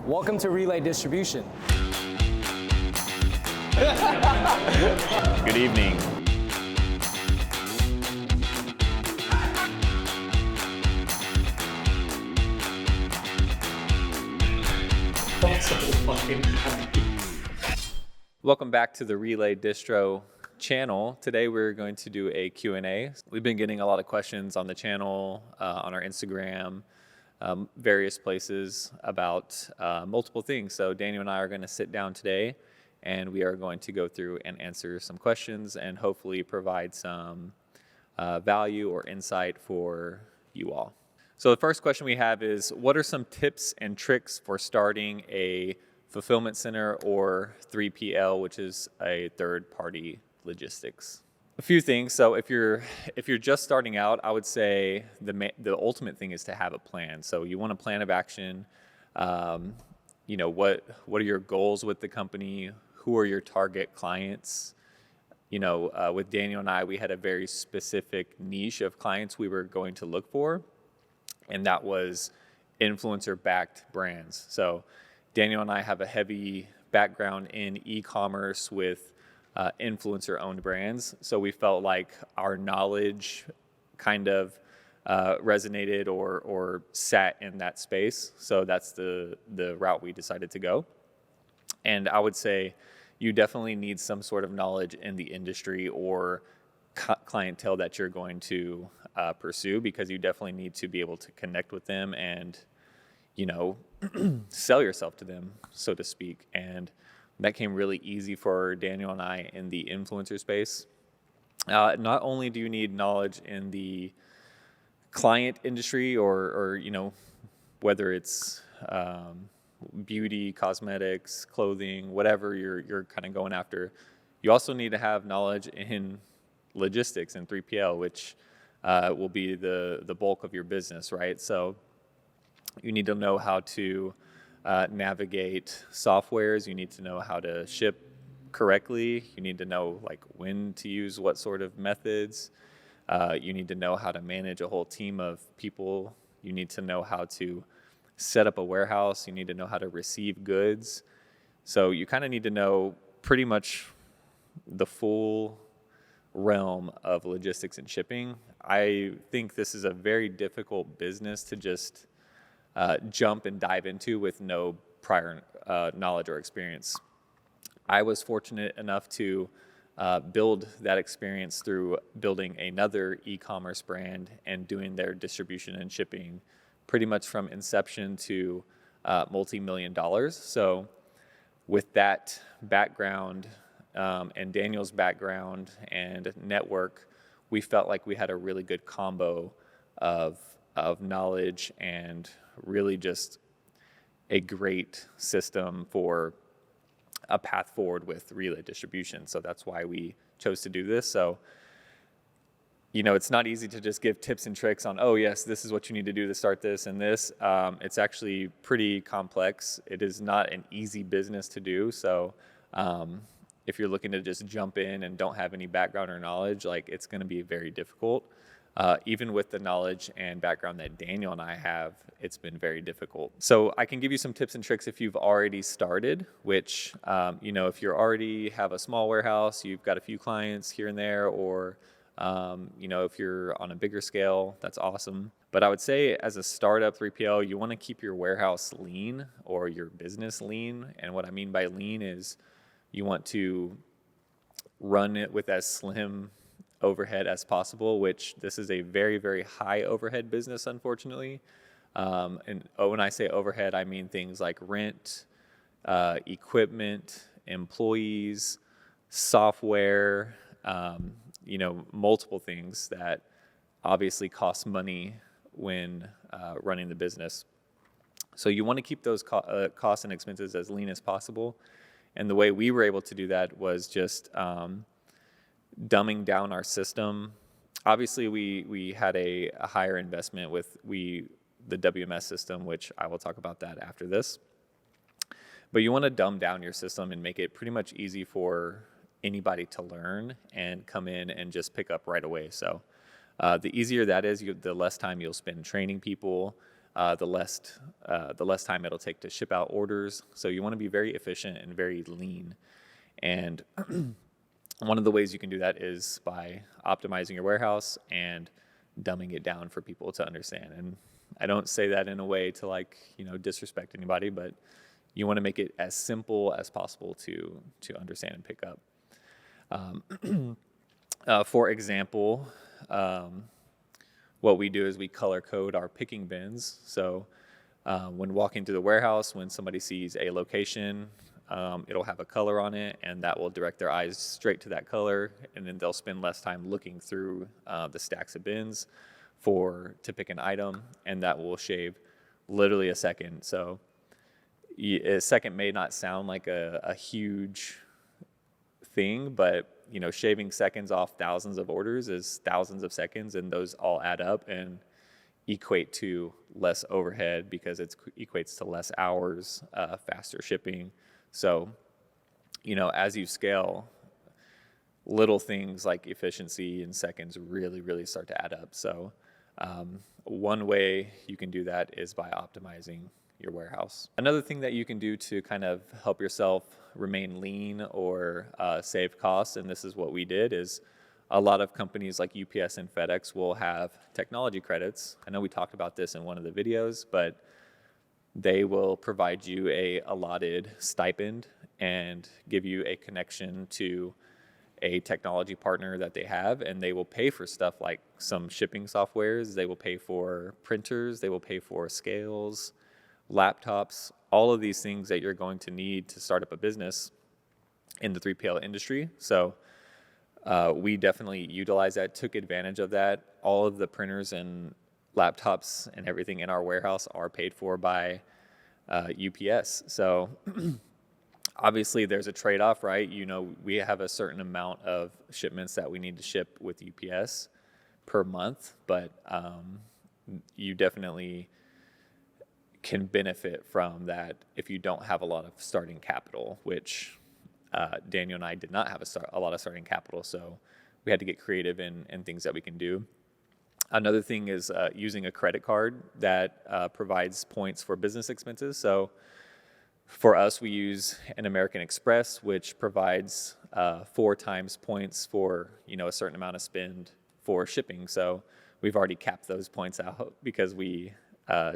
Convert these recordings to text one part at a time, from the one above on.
Welcome to Relay Distribution. Good evening. Welcome back to the Relay Distro channel. Today we're going to do a Q&A. We've been getting a lot of questions on the channel, on our Instagram, various places about multiple things. So Daniel and I are going to sit down today and we are going to go through and answer some questions and hopefully provide some value or insight for you all. So the first question we have is, what are some tips and tricks for starting a fulfillment center or 3PL, which is a third-party logistics? A few things. So if you're just starting out, I would say the ultimate thing is to have a plan. So you want a plan of action. What are your goals with the company? Who are your target clients? With Daniel and I, we had a very specific niche of clients we were going to look for, and that was influencer-backed brands. So Daniel and I have a heavy background in e-commerce with influencer-owned brands. So we felt like our knowledge kind of resonated or sat in that space. So that's the route we decided to go. And I would say you definitely need some sort of knowledge in the industry or clientele that you're going to pursue, because you definitely need to be able to connect with them and, sell yourself to them, so to speak. And that came really easy for Daniel and I in the influencer space. Not only do you need knowledge in the client industry or whether it's beauty, cosmetics, clothing, whatever you're kind of going after, you also need to have knowledge in logistics and 3PL, which will be the bulk of your business, right? So you need to know how to navigate softwares. You need to know how to ship correctly. You need to know when to use what sort of methods. You need to know how to manage a whole team of people. You need to know how to set up a warehouse. You need to know how to receive goods. So you kind of need to know pretty much the full realm of logistics and shipping. I think this is a very difficult business to just jump and dive into with no prior knowledge or experience. I was fortunate enough to build that experience through building another e-commerce brand and doing their distribution and shipping pretty much from inception to multi-million dollars. So with that background and Daniel's background and network, we felt like we had a really good combo of knowledge and really just a great system for a path forward with relay distribution. So that's why we chose to do this. So, it's not easy to just give tips and tricks on, oh yes, this is what you need to do to start this and this. It's actually pretty complex. It is not an easy business to do. So if you're looking to just jump in and don't have any background or knowledge, it's going to be very difficult. Even with the knowledge and background that Daniel and I have, it's been very difficult. So I can give you some tips and tricks if you've already started, which, if you already have a small warehouse, you've got a few clients here and there, or, if you're on a bigger scale, that's awesome. But I would say as a startup 3PL, you want to keep your warehouse lean or your business lean. And what I mean by lean is you want to run it with as slim overhead as possible, which this is a very, very high overhead business, unfortunately. When I say overhead, I mean things like rent, equipment, employees, software, multiple things that obviously cost money when running the business. So you want to keep those costs and expenses as lean as possible. And the way we were able to do that was just dumbing down our system. Obviously, we had a higher investment with the WMS system, which I will talk about that after this. But you want to dumb down your system and make it pretty much easy for anybody to learn and come in and just pick up right away. So the easier that is, the less time you'll spend training people. the less time it'll take to ship out orders. So you want to be very efficient and very lean. And one of the ways you can do that is by optimizing your warehouse and dumbing it down for people to understand. And I don't say that in a way to disrespect anybody, but you want to make it as simple as possible to understand and pick up. For example, what we do is we color code our picking bins. So when walking through the warehouse, when somebody sees a location, it'll have a color on it, and that will direct their eyes straight to that color, and then they'll spend less time looking through the stacks of bins to pick an item, and that will shave literally a second. So a second may not sound like a huge thing, but shaving seconds off thousands of orders is thousands of seconds, and those all add up and equate to less overhead because it equates to less hours, faster shipping. So, as you scale, little things like efficiency in seconds really, really start to add up. So, one way you can do that is by optimizing your warehouse. Another thing that you can do to kind of help yourself remain lean or save costs, and this is what we did, is a lot of companies like UPS and FedEx will have technology credits. I know we talked about this in one of the videos, but they will provide you a allotted stipend and give you a connection to a technology partner that they have, and they will pay for stuff like some shipping softwares, they will pay for printers, they will pay for scales, laptops, all of these things that you're going to need to start up a business in the 3PL industry. So we definitely utilized that, took advantage of that. All of the printers and laptops and everything in our warehouse are paid for by UPS. So obviously there's a trade-off, right? We have a certain amount of shipments that we need to ship with UPS per month, but you definitely can benefit from that if you don't have a lot of starting capital, which Daniel and I did not have a lot of starting capital, so we had to get creative in things that we can do. Another thing is using a credit card that provides points for business expenses. So for us, we use an American Express, which provides 4 times points for a certain amount of spend for shipping. So we've already capped those points out because we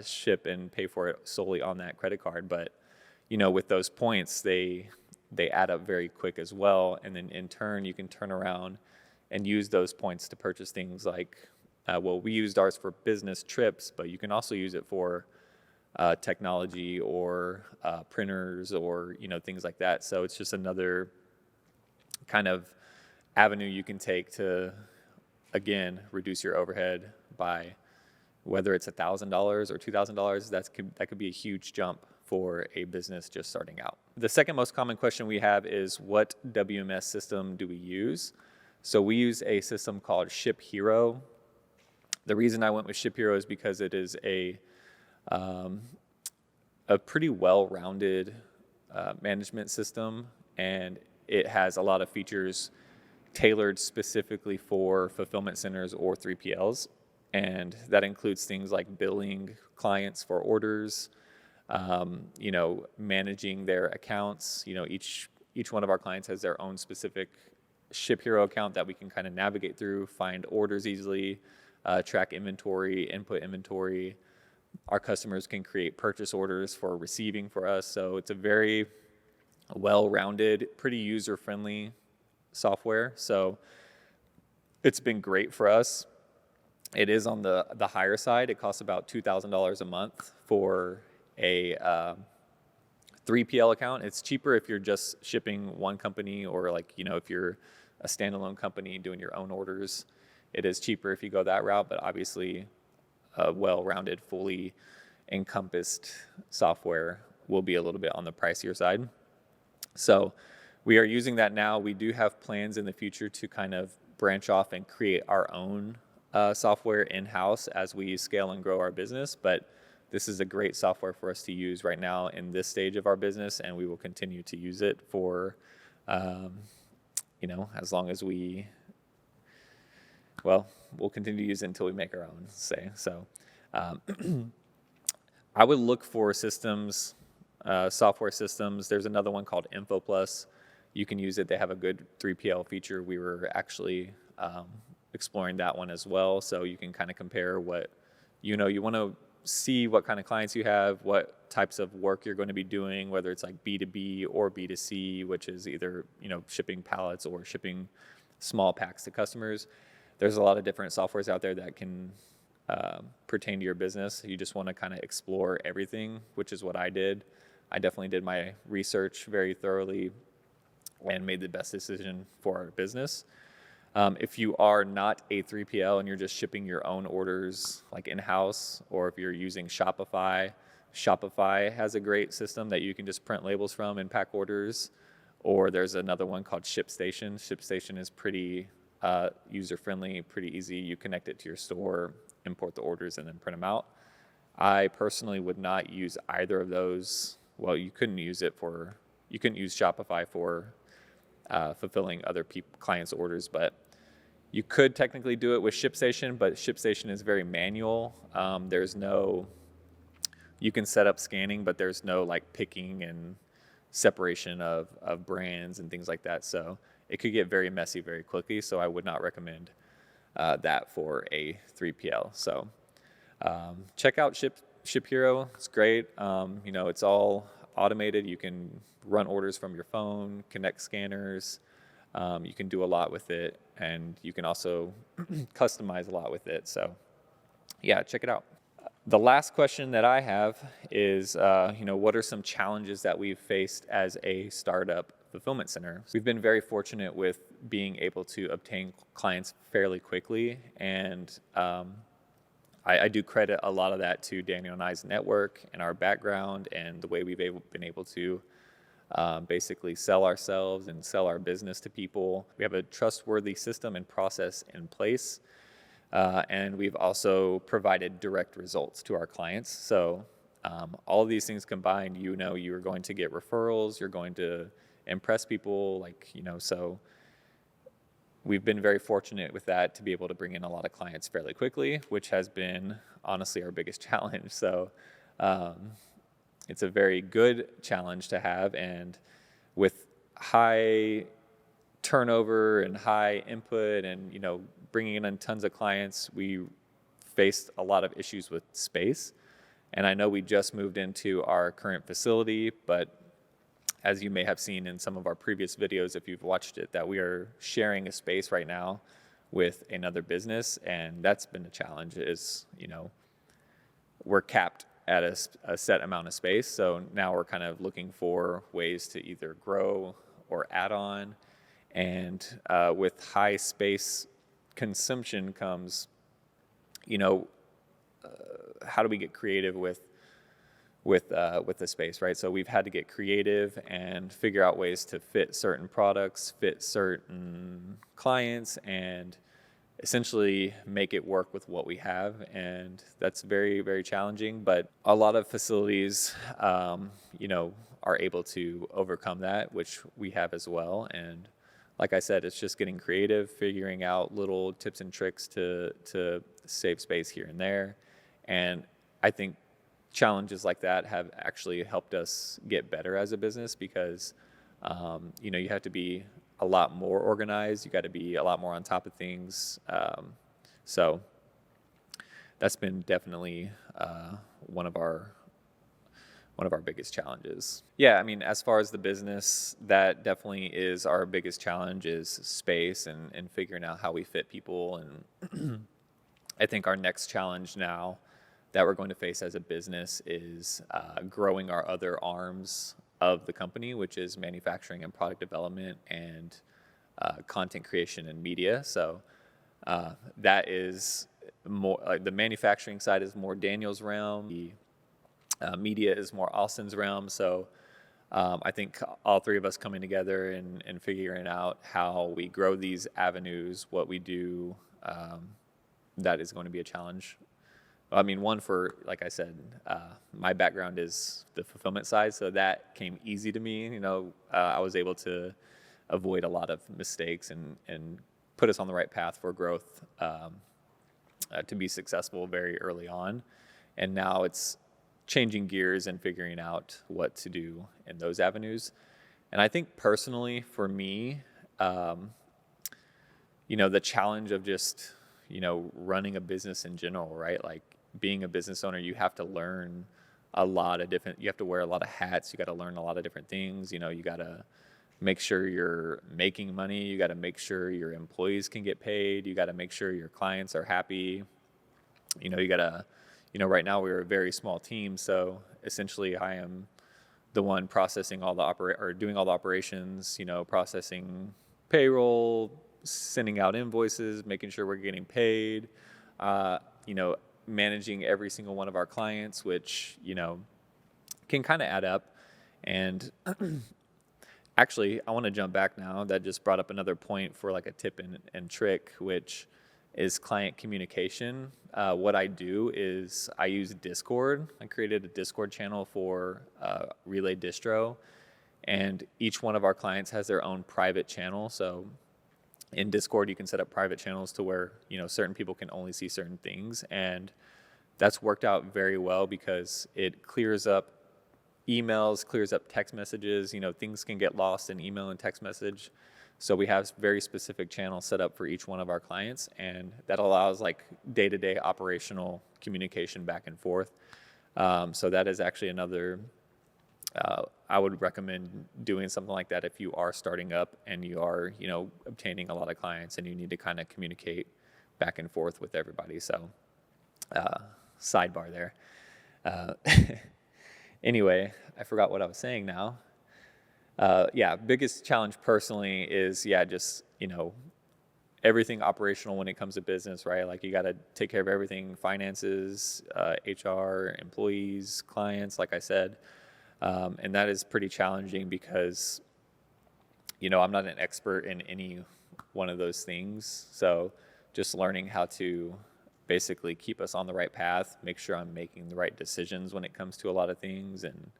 ship and pay for it solely on that credit card. But with those points, they add up very quick as well, and then in turn you can turn around and use those points to purchase things like we used ours for business trips, but you can also use it for technology or printers or things like that. So it's just another kind of avenue you can take to, again, reduce your overhead by whether it's $1,000 or $2,000. That could be a huge jump for a business just starting out. The second most common question we have is, what WMS system do we use? So we use a system called Ship Hero. The reason I went with Ship Hero is because it is a pretty well-rounded management system, and it has a lot of features tailored specifically for fulfillment centers or 3PLs. And that includes things like billing clients for orders, managing their accounts. Each one of our clients has their own specific Ship Hero account that we can kind of navigate through, find orders easily, track inventory, input inventory. Our customers can create purchase orders for receiving for us. So it's a very well-rounded, pretty user-friendly software. So it's been great for us. It is on the higher side. It costs about $2,000 a month for a 3PL account. It's cheaper if you're just shipping one company, or if you're a standalone company doing your own orders. It is cheaper if you go that route, but obviously a well-rounded, fully encompassed software will be a little bit on the pricier side. So we are using that now. We do have plans in the future to kind of branch off and create our own software in-house as we scale and grow our business, but this is a great software for us to use right now in this stage of our business, and we will continue to use it for, as long as we'll continue to use it until we make our own, say. So I would look for systems, software systems. There's another one called InfoPlus. You can use it. They have a good 3PL feature. We were actually exploring that one as well. So you can kind of compare what, you want to see what kind of clients you have, what types of work you're going to be doing, whether it's like B2B or B2C, which is either, shipping pallets or shipping small packs to customers. There's a lot of different softwares out there that can pertain to your business. You just want to kind of explore everything, which is what I did. I definitely did my research very thoroughly and made the best decision for our business. If you are not a 3PL and you're just shipping your own orders like in-house, or if you're using Shopify, Shopify has a great system that you can just print labels from and pack orders. Or there's another one called ShipStation. ShipStation is pretty user-friendly, pretty easy. You connect it to your store, import the orders, and then print them out. I personally would not use either of those. Well, you couldn't use Shopify for fulfilling other clients' orders, but you could technically do it with ShipStation, but ShipStation is very manual. You can set up scanning, but there's no like picking and separation of brands and things like that. So it could get very messy very quickly. So I would not recommend that for a 3PL. So check out Ship Hero. It's great. It's all automated. You can run orders from your phone, connect scanners. You can do a lot with it, and you can also customize a lot with it. So yeah, check it out. The last question that I have is, what are some challenges that we've faced as a startup fulfillment center? We've been very fortunate with being able to obtain clients fairly quickly, and I do credit a lot of that to Daniel and I's network and our background and the way we've been able to basically sell ourselves and sell our business to people. We have a trustworthy system and process in place. And we've also provided direct results to our clients. So all of these things combined, you're going to get referrals, you're going to impress people, so we've been very fortunate with that to be able to bring in a lot of clients fairly quickly, which has been honestly our biggest challenge. So it's a very good challenge to have, and with high turnover and high input and bringing in tons of clients, we faced a lot of issues with space. And I know we just moved into our current facility, but as you may have seen in some of our previous videos, if you've watched it, that we are sharing a space right now with another business, and that's been a challenge. We're capped at a set amount of space, so now we're kind of looking for ways to either grow or add on. And with high space consumption comes, how do we get creative with the space, right? So we've had to get creative and figure out ways to fit certain products, fit certain clients, and essentially make it work with what we have. And that's very, very challenging, but a lot of facilities, are able to overcome that, which we have as well. And like I said, it's just getting creative, figuring out little tips and tricks to save space here and there. And I think challenges like that have actually helped us get better as a business because, you have to be a lot more organized. You got to be a lot more on top of things. So that's been definitely one of our biggest challenges. Yeah, I mean, as far as the business, that definitely is our biggest challenge, is space and figuring out how we fit people. And I think our next challenge now that we're going to face as a business is growing our other arms of the company, which is manufacturing and product development and content creation and media. So that is more, like, the manufacturing side is more Daniel's realm. The media is more Austin's realm. So I think all three of us coming together and figuring out how we grow these avenues, what we do, that is going to be a challenge. I mean, like I said, my background is the fulfillment side, so that came easy to me. I was able to avoid a lot of mistakes and put us on the right path for growth, to be successful very early on. And now it's changing gears and figuring out what to do in those avenues. And I think personally for me, the challenge of just, running a business in general, right? Like being a business owner, you have to learn you have to wear a lot of hats. You got to learn a lot of different things. You got to make sure you're making money. You got to make sure your employees can get paid. You got to make sure your clients are happy. You got to, right now we're a very small team. So essentially I am the one processing doing all the operations, processing payroll, sending out invoices, making sure we're getting paid, managing every single one of our clients, which, can kind of add up. And actually, I want to jump back now. That just brought up another point for like a tip and trick, which is client communication. What I do is I use Discord. I created a Discord channel for Relay Distro, and each one of our clients has their own private channel. So in Discord, you can set up private channels to where, certain people can only see certain things. And that's worked out very well because it clears up emails, clears up text messages. Things can get lost in email and text message. So we have very specific channels set up for each one of our clients, and that allows like day-to-day operational communication back and forth. So that is actually another, I would recommend doing something like that if you are starting up and you are, obtaining a lot of clients and you need to kind of communicate back and forth with everybody. So sidebar there. Anyway, I forgot what I was saying now. Biggest challenge personally is, just, everything operational when it comes to business, right? Like you got to take care of everything, finances, HR, employees, clients, like I said. And that is pretty challenging because, I'm not an expert in any one of those things. So just learning how to basically keep us on the right path, make sure I'm making the right decisions when it comes to a lot of things, and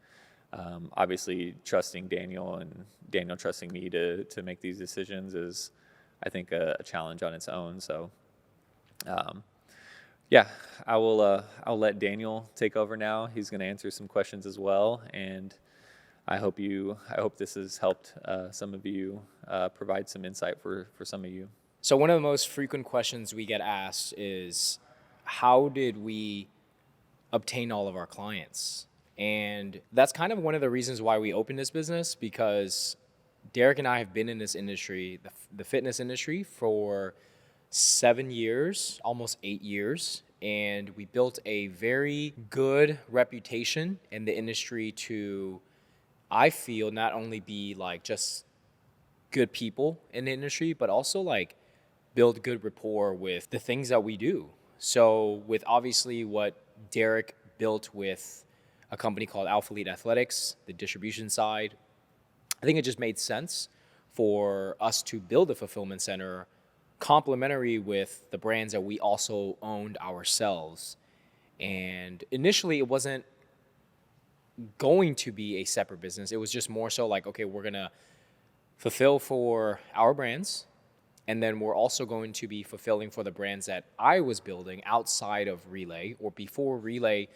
obviously trusting Daniel and Daniel trusting me to make these decisions is, I think, a challenge on its own. So I'll let Daniel take over now. He's going to answer some questions as well, and I hope this has helped some of you, provide some insight for some of you. So one of the most frequent questions we get asked is, how did we obtain all of our clients? And that's kind of one of the reasons why we opened this business, because Derek and I have been in this industry, the fitness industry, for 7 years, almost 8 years. And we built a very good reputation in the industry to, I feel, not only be like just good people in the industry, but also like build good rapport with the things that we do. So with obviously what Derek built with a company called Alpha Elite Athletics, the distribution side, I think it just made sense for us to build a fulfillment center complementary with the brands that we also owned ourselves. And initially it wasn't going to be a separate business. It was just more so like, okay, we're going to fulfill for our brands, and then we're also going to be fulfilling for the brands that I was building outside of Relay, or before Relay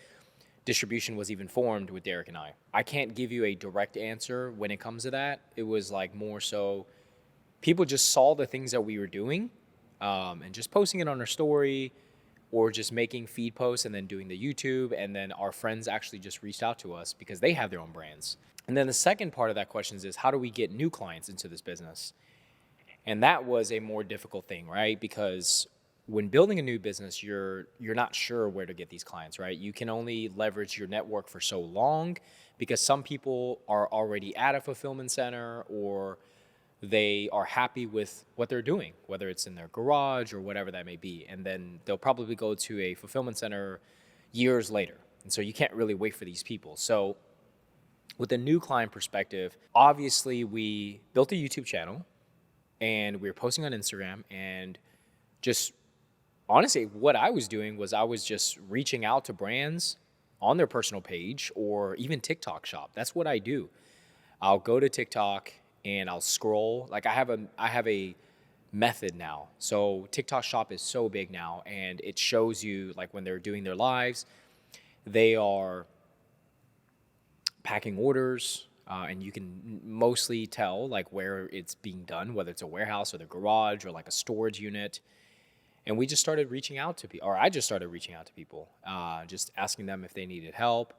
distribution was even formed with Derek and I. I can't give you a direct answer when it comes to that. It was like more so people just saw the things that we were doing, and just posting it on our story, or just making feed posts and then doing the YouTube. And then our friends actually just reached out to us because they have their own brands. And then the second part of that question is, how do we get new clients into this business? And that was a more difficult thing, right? Because when building a new business, you're not sure where to get these clients, right? You can only leverage your network for so long, because some people are already at a fulfillment center, or they are happy with what they're doing, whether it's in their garage or whatever that may be. And then they'll probably go to a fulfillment center years later. And so you can't really wait for these people. So with a new client perspective, obviously we built a YouTube channel, and we were posting on Instagram, and just honestly, what I was doing was I was just reaching out to brands on their personal page, or even TikTok shop. That's what I do. I'll go to TikTok and I'll scroll. Like I have a method now. So TikTok shop is so big now, and it shows you like when they're doing their lives, they are packing orders, and you can mostly tell like where it's being done, whether it's a warehouse or the garage or like a storage unit. And we just started reaching out to people, or I just started reaching out to people, just asking them if they needed help.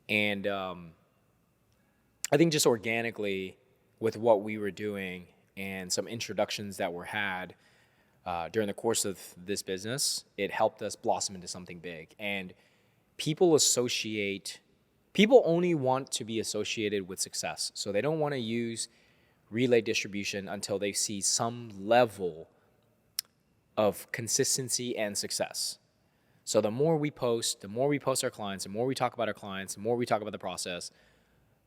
And I think just organically with what we were doing and some introductions that were had during the course of this business, it helped us blossom into something big. And people only want to be associated with success. So they don't want to use relay distribution until they see some level of consistency and success. So the more we post our clients, the more we talk about our clients, the more we talk about the process,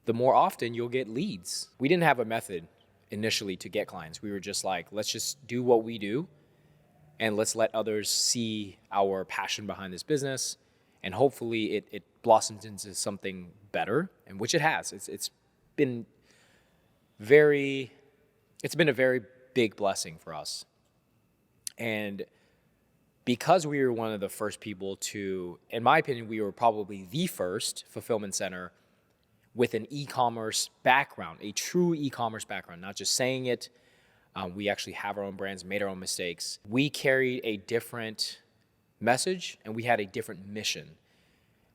the more often you'll get leads. We didn't have a method initially to get clients. We were just like, let's just do what we do and let's let others see our passion behind this business. And hopefully it blossoms into something better, and which it has. It's been a very big blessing for us. And because we were one of the first people to, in my opinion, we were probably the first fulfillment center with an e-commerce background, a true e-commerce background, not just saying it. We actually have our own brands, made our own mistakes. We carried a different message and we had a different mission.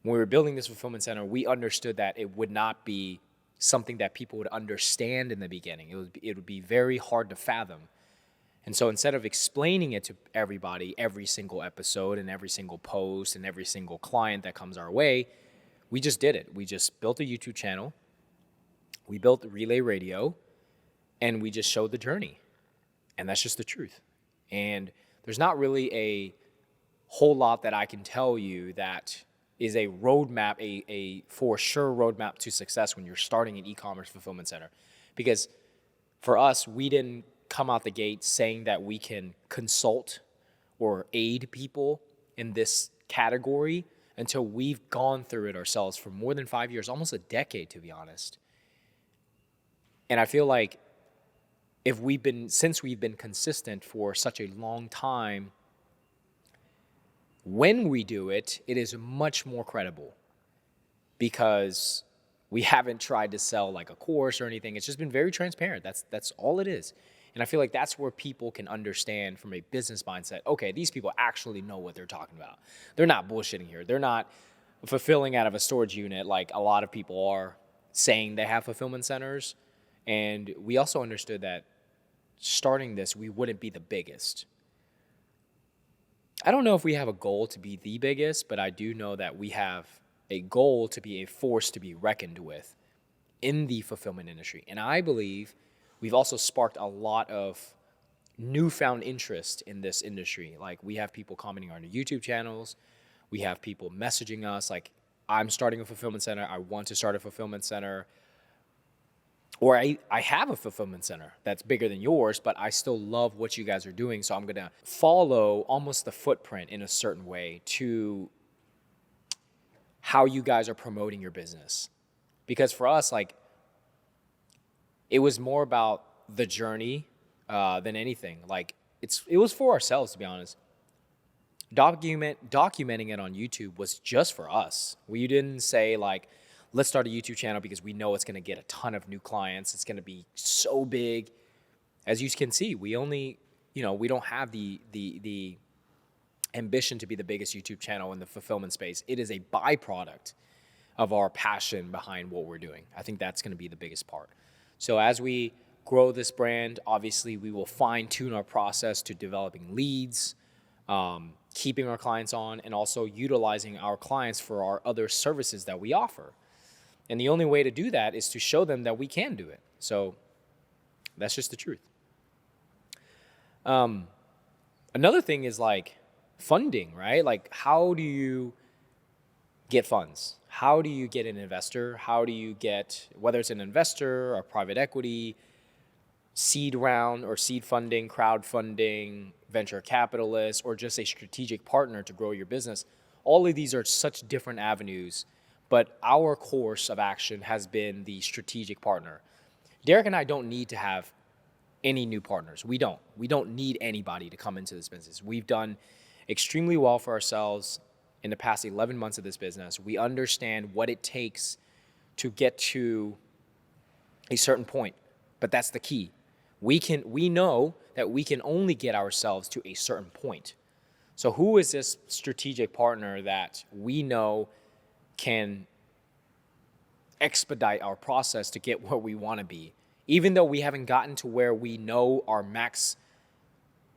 When we were building this fulfillment center, we understood that it would not be something that people would understand in the beginning. It would be very hard to fathom. And so instead of explaining it to everybody every single episode and every single post and every single client that comes our way, we just did it. We just built a YouTube channel. We built Relay Radio, and we just showed the journey. And that's just the truth. And there's not really a whole lot that I can tell you that is a roadmap, a for sure roadmap to success when you're starting an e-commerce fulfillment center. Because for us, we didn't come out the gate saying that we can consult or aid people in this category until we've gone through it ourselves for more than 5 years, almost a decade, to be honest. And I feel like since we've been consistent for such a long time, when we do it, it is much more credible because we haven't tried to sell like a course or anything. It's just been very transparent. That's all it is. And I feel like that's where people can understand from a business mindset, okay, these people actually know what they're talking about. They're not bullshitting here. They're not fulfilling out of a storage unit like a lot of people are saying they have fulfillment centers. And we also understood that starting this, we wouldn't be the biggest. I don't know if we have a goal to be the biggest, but I do know that we have a goal to be a force to be reckoned with in the fulfillment industry. And I believe we've also sparked a lot of newfound interest in this industry. Like we have people commenting on our YouTube channels. We have people messaging us like, I'm starting a fulfillment center. I want to start a fulfillment center. Or I have a fulfillment center that's bigger than yours, but I still love what you guys are doing. So I'm going to follow almost the footprint in a certain way to how you guys are promoting your business. Because for us, like, it was more about the journey than anything. Like it was for ourselves, to be honest. Documenting it on YouTube was just for us. We didn't say like, let's start a YouTube channel because we know it's going to get a ton of new clients. It's going to be so big. As you can see, we don't have the ambition to be the biggest YouTube channel in the fulfillment space. It is a byproduct of our passion behind what we're doing. I think that's going to be the biggest part. So as we grow this brand, obviously we will fine tune our process to developing leads, keeping our clients on, and also utilizing our clients for our other services that we offer. And the only way to do that is to show them that we can do it. So that's just the truth. Another thing is like funding, right? Like how do you get funds? How do you get an investor? How do you get, whether it's an investor or private equity, seed round or seed funding, crowdfunding, venture capitalists, or just a strategic partner to grow your business? All of these are such different avenues. But our course of action has been the strategic partner. Derek and I don't need to have any new partners. We don't. We don't need anybody to come into this business. We've done extremely well for ourselves in the past 11 months of this business. We understand what it takes to get to a certain point. But that's the key. We know that we can only get ourselves to a certain point. So who is this strategic partner that we know can expedite our process to get where we want to be? Even though we haven't gotten to where we know our max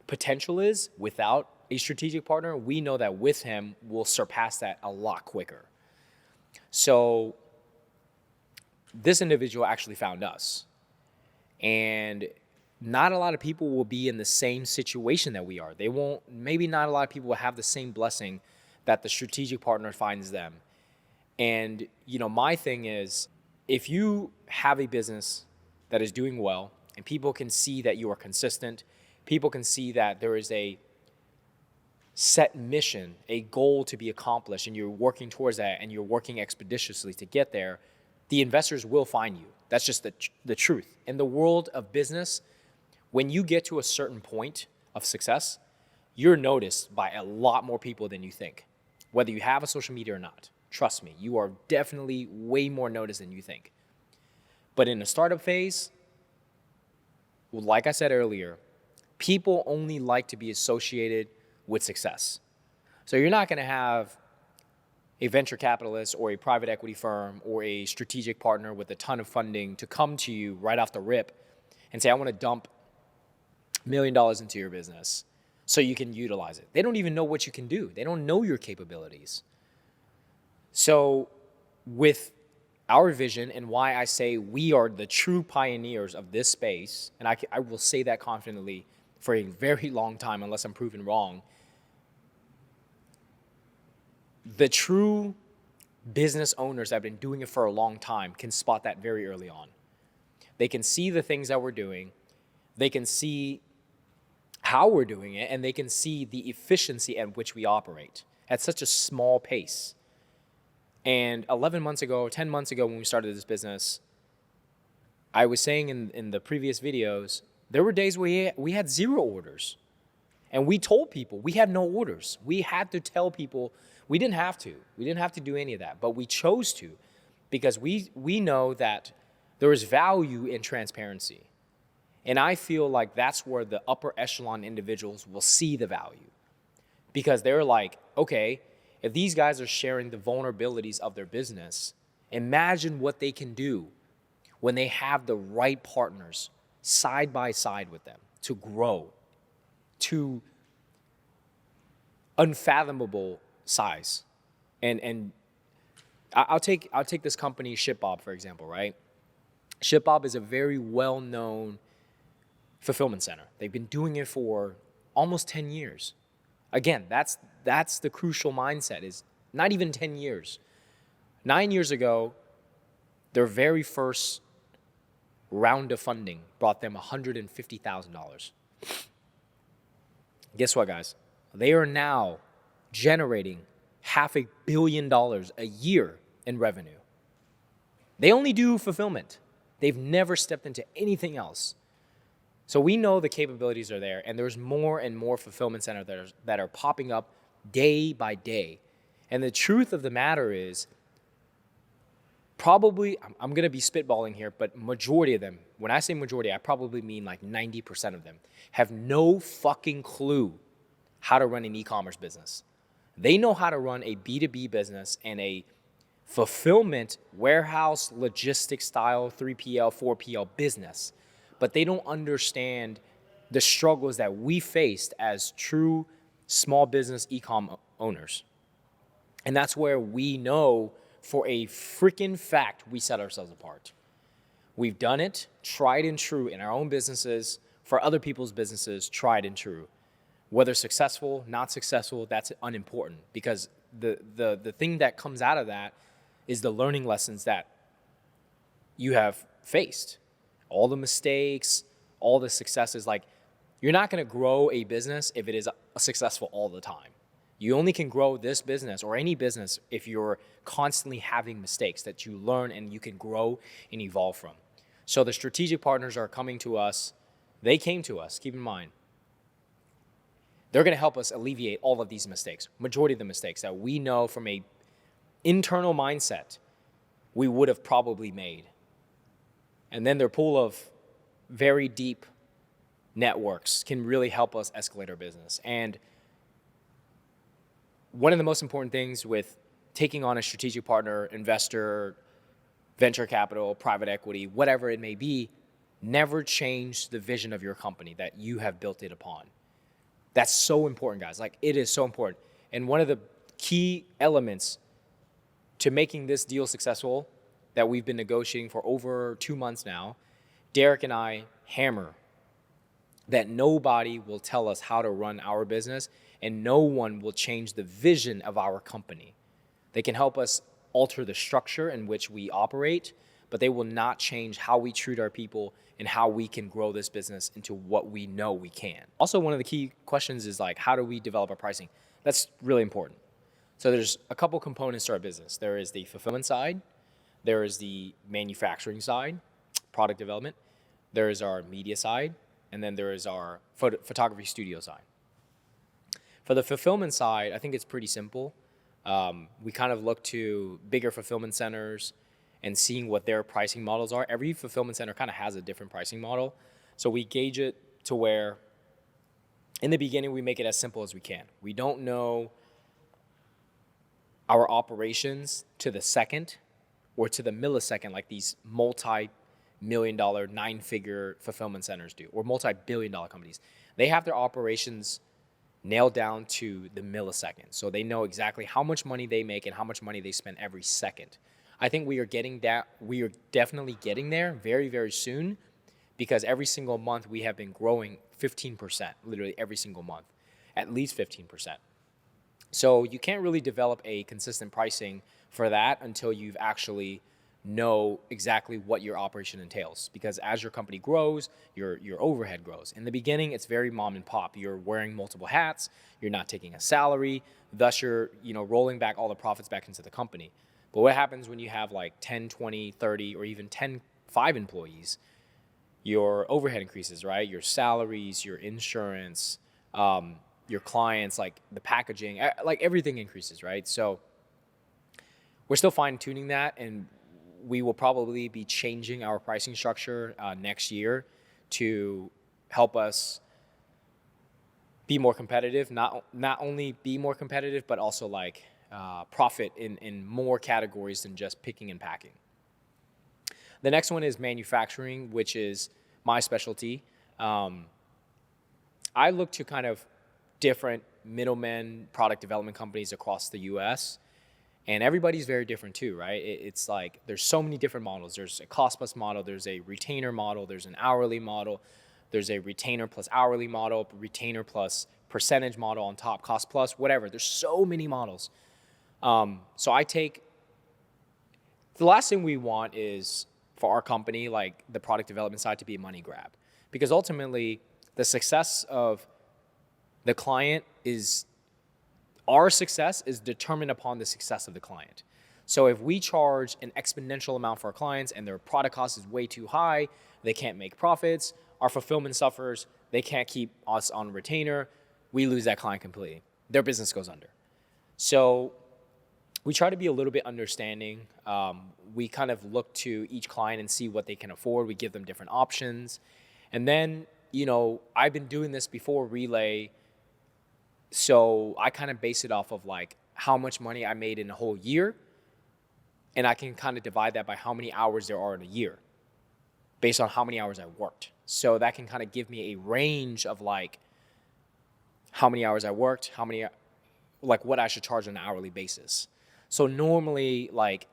potential is without a strategic partner, we know that with him, we'll surpass that a lot quicker. So this individual actually found us. And not a lot of people will be in the same situation that we are. They won't, maybe not a lot of people will have the same blessing that the strategic partner finds them. And, my thing is, if you have a business that is doing well and people can see that you are consistent, people can see that there is a set mission, a goal to be accomplished, and you're working towards that and you're working expeditiously to get there, the investors will find you. That's just the truth. In the world of business, when you get to a certain point of success, you're noticed by a lot more people than you think, whether you have a social media or not. Trust me, you are definitely way more noticed than you think. But in the startup phase, like I said earlier, people only like to be associated with success. So you're not going to have a venture capitalist or a private equity firm or a strategic partner with a ton of funding to come to you right off the rip and say, I want to dump $1 million into your business so you can utilize it. They don't even know what you can do. They don't know your capabilities. So with our vision and why I say we are the true pioneers of this space, and I will say that confidently for a very long time unless I'm proven wrong, the true business owners that have been doing it for a long time can spot that very early on. They can see the things that we're doing. They can see how we're doing it, and they can see the efficiency at which we operate at such a small pace. And 11 months ago, 10 months ago when we started this business, I was saying in the previous videos, there were days where we had 0 orders. And we told people we had no orders. We had to tell people we didn't have to. We didn't have to do any of that, but we chose to because we know that there is value in transparency. And I feel like that's where the upper echelon individuals will see the value because they're like, okay, if these guys are sharing the vulnerabilities of their business, imagine what they can do when they have the right partners side by side with them to grow to unfathomable size. And I'll take this company ShipBob, for example, right? ShipBob is a very well-known fulfillment center. They've been doing it for almost 10 years. Again, that's the crucial mindset, is not even 10 years. 9 years ago, their very first round of funding brought them $150,000. Guess what, guys? They are now generating $500 million a year in revenue. They only do fulfillment. They've never stepped into anything else. So we know the capabilities are there, and there's more and more fulfillment centers that are popping up day by day. And the truth of the matter is, probably, I'm going to be spitballing here, but majority of them, when I say majority, I probably mean like 90% of them, have no fucking clue how to run an e-commerce business. They know how to run a B2B business and a fulfillment warehouse logistics style 3PL, 4PL business, but they don't understand the struggles that we faced as true small business e-com owners. And that's where we know for a freaking fact we set ourselves apart. We've done it, tried and true in our own businesses, for other people's businesses, tried and true. Whether successful, not successful, that's unimportant, because the thing that comes out of that is the learning lessons that you have faced. All the mistakes, all the successes. Like, you're not going to grow a business if it is successful all the time. You only can grow this business or any business if you're constantly having mistakes that you learn and you can grow and evolve from. So the strategic partners are coming to us. They came to us, keep in mind. They're going to help us alleviate all of these mistakes, majority of the mistakes that we know from a internal mindset. we would have probably made. And then their pool of very deep networks can really help us escalate our business. And one of the most important things with taking on a strategic partner, investor, venture capital, private equity, whatever it may be, never change the vision of your company that you have built it upon. That's so important, guys. Like, it is so important. And one of the key elements to making this deal successful that we've been negotiating for over 2 months now, Derek and I hammer that nobody will tell us how to run our business, and no one will change the vision of our company. They can help us alter the structure in which we operate, but they will not change how we treat our people and how we can grow this business into what we know we can. Also, one of the key questions is like, how do we develop our pricing? That's really important. So there's a couple components to our business. There is the fulfillment side, there is the manufacturing side, product development, there is our media side, and then there is our photography studio side. For the fulfillment side, I think it's pretty simple. We kind of look to bigger fulfillment centers and seeing what their pricing models are. Every fulfillment center kind of has a different pricing model. So we gauge it to where in the beginning we make it as simple as we can. We don't know our operations to the second or to the millisecond like these multi-million-dollar, 9-figure fulfillment centers do, or multi-billion-dollar companies. They have their operations nailed down to the millisecond. So they know exactly how much money they make and how much money they spend every second. I think we are getting that. We are definitely getting there very, very soon, because every single month we have been growing 15%, literally every single month, at least 15%. So you can't really develop a consistent pricing for that until you've actually know exactly what your operation entails, because as your company grows, your overhead grows. In the beginning, it's very mom and pop. You're wearing multiple hats, you're not taking a salary, thus you're rolling back all the profits back into the company. But what happens when you have like 10, 20, 30, or even 5 employees? Your overhead increases, right? Your salaries, your insurance, your clients, like the packaging, like everything increases, right? So we're still fine-tuning that, and we will probably be changing our pricing structure next year to help us be more competitive. Not only be more competitive, but also like profit in more categories than just picking and packing. The next one is manufacturing, which is my specialty. I look to kind of different middlemen product development companies across the US, and everybody's very different too, right? It's like there's so many different models. There's a cost plus model, there's a retainer model, there's an hourly model, there's a retainer plus hourly model, retainer plus percentage model on top, cost plus, whatever. There's so many models. So I take, the last thing we want is for our company, like the product development side, to be a money grab. Because ultimately, the success of the client is, our success is determined upon the success of the client. So if we charge an exponential amount for our clients and their product cost is way too high, they can't make profits, our fulfillment suffers, they can't keep us on retainer, we lose that client completely. Their business goes under. So we try to be a little bit understanding. We kind of look to each client and see what they can afford. We give them different options. And then, I've been doing this before Relay, so I kind of base it off of like how much money I made in a whole year, and I can kind of divide that by how many hours there are in a year based on how many hours I worked. So that can kind of give me a range of like how many hours I worked, like what I should charge on an hourly basis. So normally like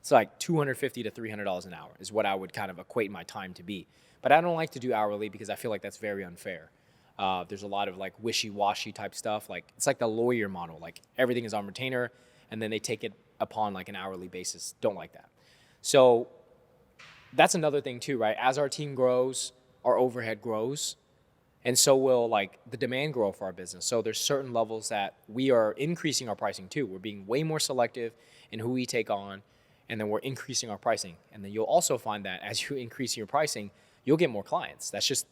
it's like $250 to $300 an hour is what I would kind of equate my time to be. But I don't like to do hourly because I feel like that's very unfair. There's a lot of like wishy-washy type stuff. Like it's like the lawyer model. Like everything is on retainer and then they take it upon like an hourly basis. Don't like that. So that's another thing too, right? As our team grows, our overhead grows, and so will like the demand grow for our business. So there's certain levels that we are increasing our pricing too. We're being way more selective in who we take on, and then we're increasing our pricing. And then you'll also find that as you increase your pricing, you'll get more clients. That's just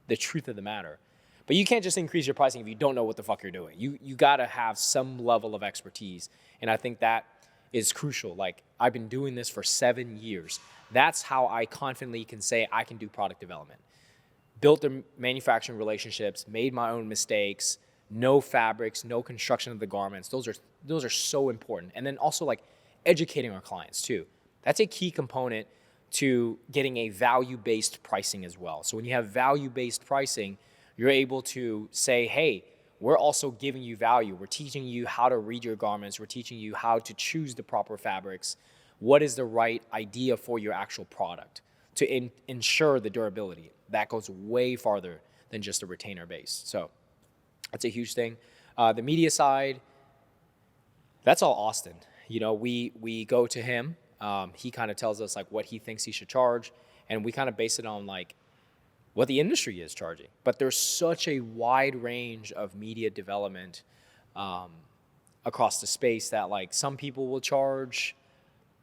the truth of the matter. But you can't just increase your pricing if you don't know what the fuck you're doing. You got to have some level of expertise. And I think that is crucial. Like, I've been doing this for 7 years. That's how I confidently can say I can do product development. Built the manufacturing relationships, made my own mistakes, no fabrics, no construction of the garments. Those are so important. And then also like educating our clients too. That's a key component to getting a value-based pricing as well. So when you have value-based pricing, you're able to say, hey, we're also giving you value. We're teaching you how to read your garments. We're teaching you how to choose the proper fabrics. What is the right idea for your actual product to ensure the durability? That goes way farther than just a retainer base. So that's a huge thing. The media side, that's all Austin. You know, we go to him. He kind of tells us like what he thinks he should charge, and we kind of base it on like what the industry is charging. But there's such a wide range of media development across the space that like some people will charge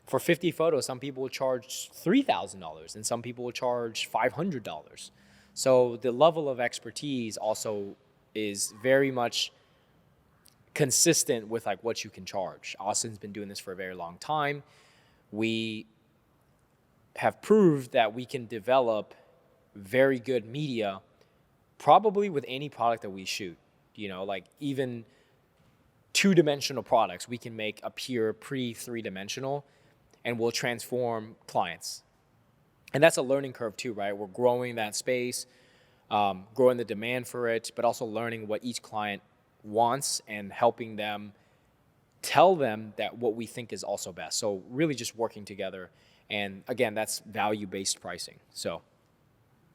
for 50 photos, some people will charge $3,000, and some people will charge $500. So the level of expertise also is very much consistent with like what you can charge. Austin's been doing this for a very long time. We have proved that we can develop very good media probably with any product that we shoot. You know, like even two-dimensional products we can make appear pretty three-dimensional, and we'll transform clients. And that's a learning curve too, right? We're growing that space, growing the demand for it, but also learning what each client wants and helping them tell them that what we think is also best. So really just working together. And again, that's value-based pricing. So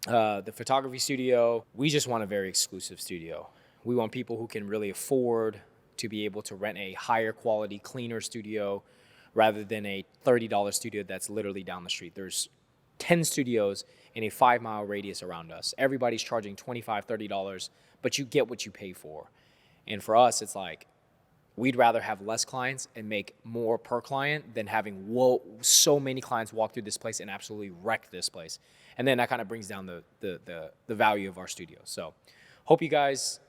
the photography studio, we just want a very exclusive studio. We want people who can really afford to be able to rent a higher quality, cleaner studio rather than a $30 studio that's literally down the street. There's 10 studios in a 5-mile radius around us. Everybody's charging $25, $30, but you get what you pay for. And for us, it's like, we'd rather have less clients and make more per client than having so many clients walk through this place and absolutely wreck this place. And then that kind of brings down the value of our studio. So hope you guys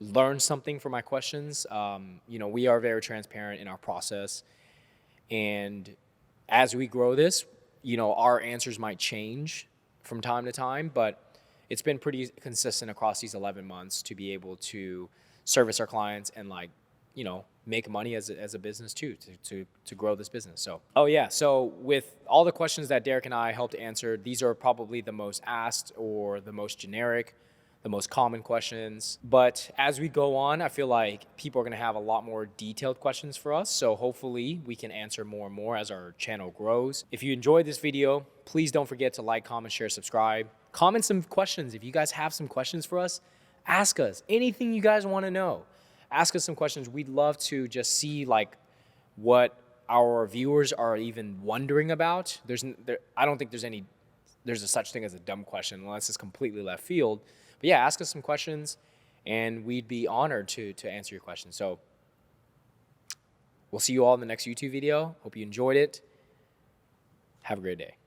learned something from my questions. You know, we are very transparent in our process. And as we grow this, you know, our answers might change from time to time, but it's been pretty consistent across these 11 months to be able to service our clients and like, you know, make money as a business too, to grow this business. So, oh yeah. So with all the questions that Derek and I helped answer, these are probably the most asked or the most generic, the most common questions. But as we go on, I feel like people are going to have a lot more detailed questions for us. So hopefully we can answer more and more as our channel grows. If you enjoyed this video, please don't forget to like, comment, share, subscribe. Comment some questions. If you guys have some questions for us, ask us anything you guys want to know. Ask us some questions. We'd love to just see like what our viewers are even wondering about. I don't think there's a such thing as a dumb question unless it's completely left field. But yeah, ask us some questions and we'd be honored to answer your questions. So we'll see you all in the next YouTube video. Hope you enjoyed it. Have a great day.